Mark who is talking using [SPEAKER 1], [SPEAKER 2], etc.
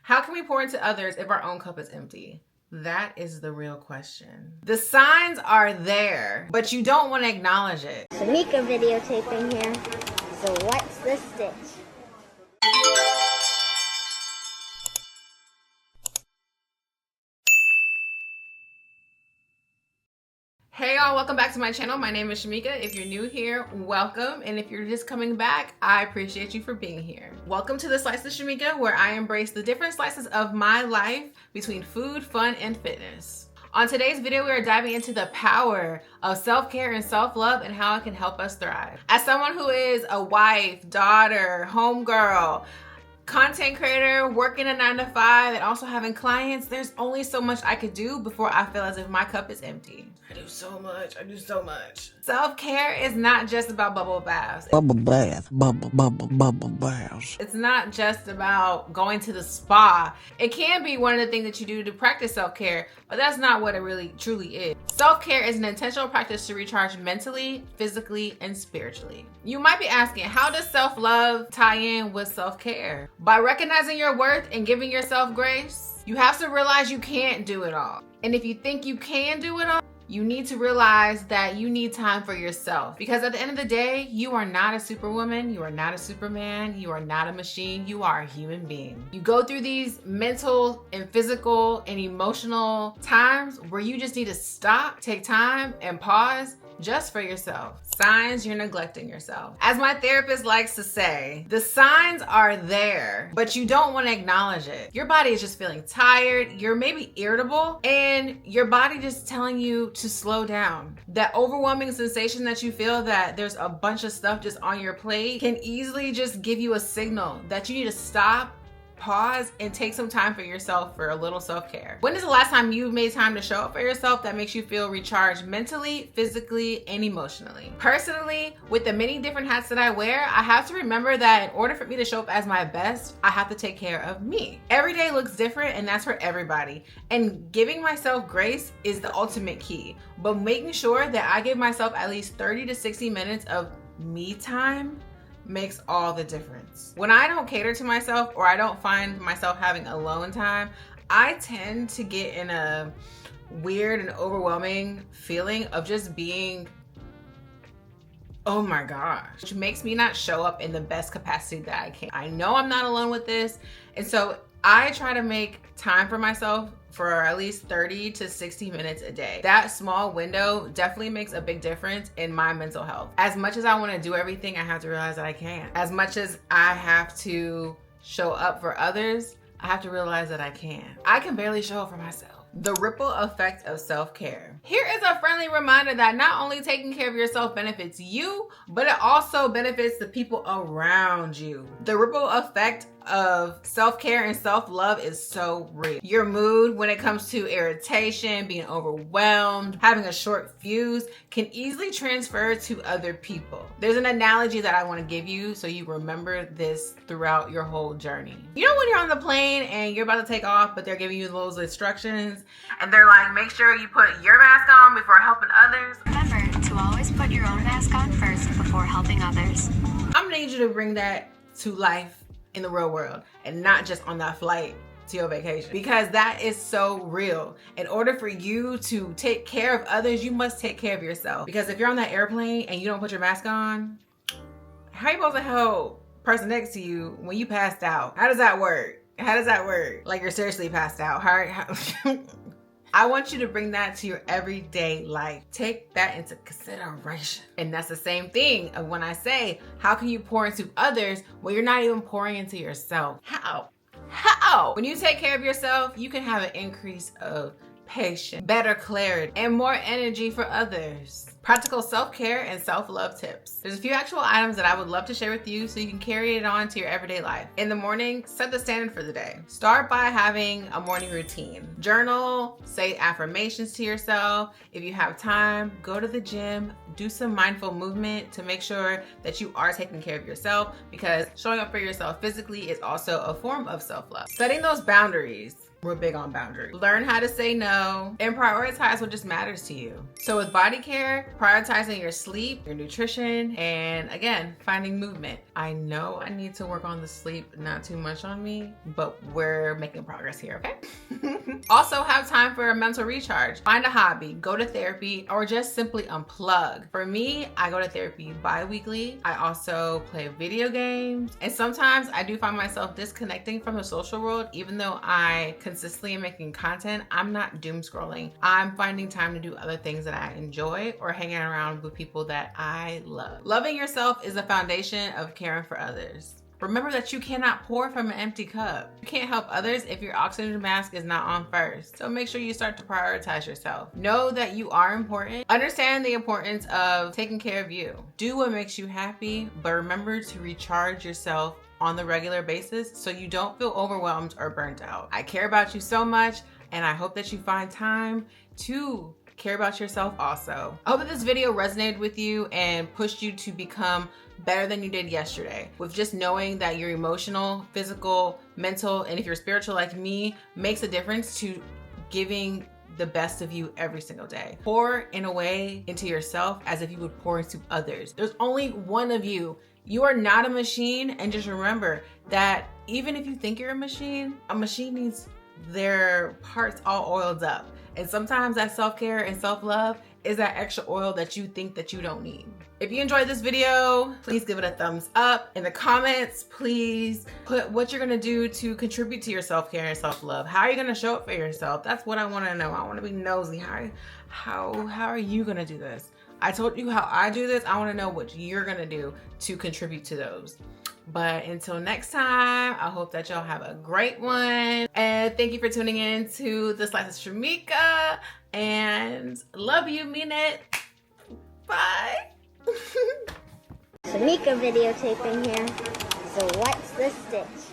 [SPEAKER 1] How can we pour into others if our own cup is empty? That is the real question. The signs are there, but you don't want to acknowledge it.
[SPEAKER 2] Shamika videotaping here. So what's the stitch?
[SPEAKER 1] Hey y'all, welcome back to my channel. My name is Shamika. If you're new here, welcome. And if you're just coming back, I appreciate you for being here. Welcome to the Slice of Shamika, where I embrace the different slices of my life between food, fun, and fitness. On today's video, we are diving into the power of self-care and self-love and how it can help us thrive. As someone who is a wife, daughter, homegirl, content creator, working a 9-to-5, and also having clients, there's only so much I could do before I feel as if my cup is empty. I do so much. Self-care is not just about bubble baths.
[SPEAKER 3] Bubble baths.
[SPEAKER 1] It's not just about going to the spa. It can be one of the things that you do to practice self-care, but that's not what it really truly is. Self-care is an intentional practice to recharge mentally, physically, and spiritually. You might be asking, how does self-love tie in with self-care? By recognizing your worth and giving yourself grace. You have to realize you can't do it all. And if you think you can do it all, you need to realize that you need time for yourself, because at the end of the day, you are not a superwoman, you are not a superman, you are not a machine, you are a human being. You go through these mental and physical and emotional times where you just need to stop, take time, and pause just for yourself. Signs you're neglecting yourself. As my therapist likes to say, the signs are there, but you don't want to acknowledge it. Your body is just feeling tired, you're maybe irritable, and your body just telling you to slow down. That overwhelming sensation that you feel that there's a bunch of stuff just on your plate can easily just give you a signal that you need to stop, pause, and take some time for yourself for a little self-care. When is the last time you've made time to show up for yourself that makes you feel recharged mentally, physically, and emotionally? Personally, with the many different hats that I wear, I have to remember that in order for me to show up as my best, I have to take care of me. Every day looks different, and that's for everybody. And giving myself grace is the ultimate key. But making sure that I give myself at least 30 to 60 minutes of me time makes all the difference. When I don't cater to myself or I don't find myself having alone time, I tend to get in a weird and overwhelming feeling of just being, oh my gosh, which makes me not show up in the best capacity that I can. I know I'm not alone with this, and so I try to make time for myself for at least 30 to 60 minutes a day. That small window definitely makes a big difference in my mental health. As much as I want to do everything, I have to realize that I can't. As much as I have to show up for others, I have to realize that I can't. I can barely show up for myself. The ripple effect of self-care. Here is a friendly reminder that not only taking care of yourself benefits you, but it also benefits the people around you. The ripple effect of self-care and self-love is so real. Your mood when it comes to irritation, being overwhelmed, having a short fuse can easily transfer to other people. There's an analogy that I want to give you so you remember this throughout your whole journey. You know when you're on the plane and you're about to take off, but they're giving you those instructions and they're like, make sure you put your mask on before helping others.
[SPEAKER 4] Remember to always put your own mask on first before helping others.
[SPEAKER 1] I'm gonna need you to bring that to life in the real world and not just on that flight to your vacation, because that is so real. In order for you to take care of others, you must take care of yourself, because if you're on that airplane and you don't put your mask on, how are you supposed to help person next to you when you passed out? How does that work? Like you're seriously passed out. How I want you to bring that to your everyday life. Take that into consideration. And that's the same thing of when I say, how can you pour into others when you're not even pouring into yourself? How? When you take care of yourself, you can have an increase of patience, better clarity, and more energy for others. Practical self-care and self-love tips. There's a few actual items that I would love to share with you so you can carry it on to your everyday life. In the morning, set the standard for the day. Start by having a morning routine. Journal, say affirmations to yourself. If you have time, go to the gym, do some mindful movement to make sure that you are taking care of yourself, because showing up for yourself physically is also a form of self-love. Setting those boundaries. We're big on boundaries. Learn how to say no and prioritize what just matters to you. So with body care, prioritizing your sleep, your nutrition, and again, finding movement. I know I need to work on the sleep, not too much on me, but we're making progress here, okay? Also have time for a mental recharge. Find a hobby, go to therapy, or just simply unplug. For me, I go to therapy bi-weekly. I also play video games, and sometimes I do find myself disconnecting from the social world. Even though I consistently am making content, I'm not doom scrolling. I'm finding time to do other things that I enjoy or hanging around with people that I love. Loving yourself is the foundation of caring for others. Remember that you cannot pour from an empty cup. You can't help others if your oxygen mask is not on first. So make sure you start to prioritize yourself. Know that you are important. Understand the importance of taking care of you. Do what makes you happy, but remember to recharge yourself on the regular basis so you don't feel overwhelmed or burnt out. I care about you so much, and I hope that you find time to care about yourself also. I hope that this video resonated with you and pushed you to become better than you did yesterday, with just knowing that your emotional, physical, mental, and if you're spiritual like me, makes a difference to giving the best of you every single day. Pour in a way into yourself as if you would pour into others. There's only one of you. You are not a machine, and just remember that even if you think you're a machine needs their parts all oiled up. And sometimes that self-care and self-love is that extra oil that you think that you don't need. If you enjoyed this video, please give it a thumbs up. In the comments, please put what you're gonna do to contribute to your self-care and self-love. How are you gonna show up for yourself? That's what I wanna know. I wanna be nosy. How are you gonna do this? I told you how I do this. I wanna know what you're gonna do to contribute to those. But until next time, I hope that y'all have a great one. And thank you for tuning in to The Slice of Shamika. And love you, mean it. Bye.
[SPEAKER 2] Shamika videotaping here. So what's the stitch?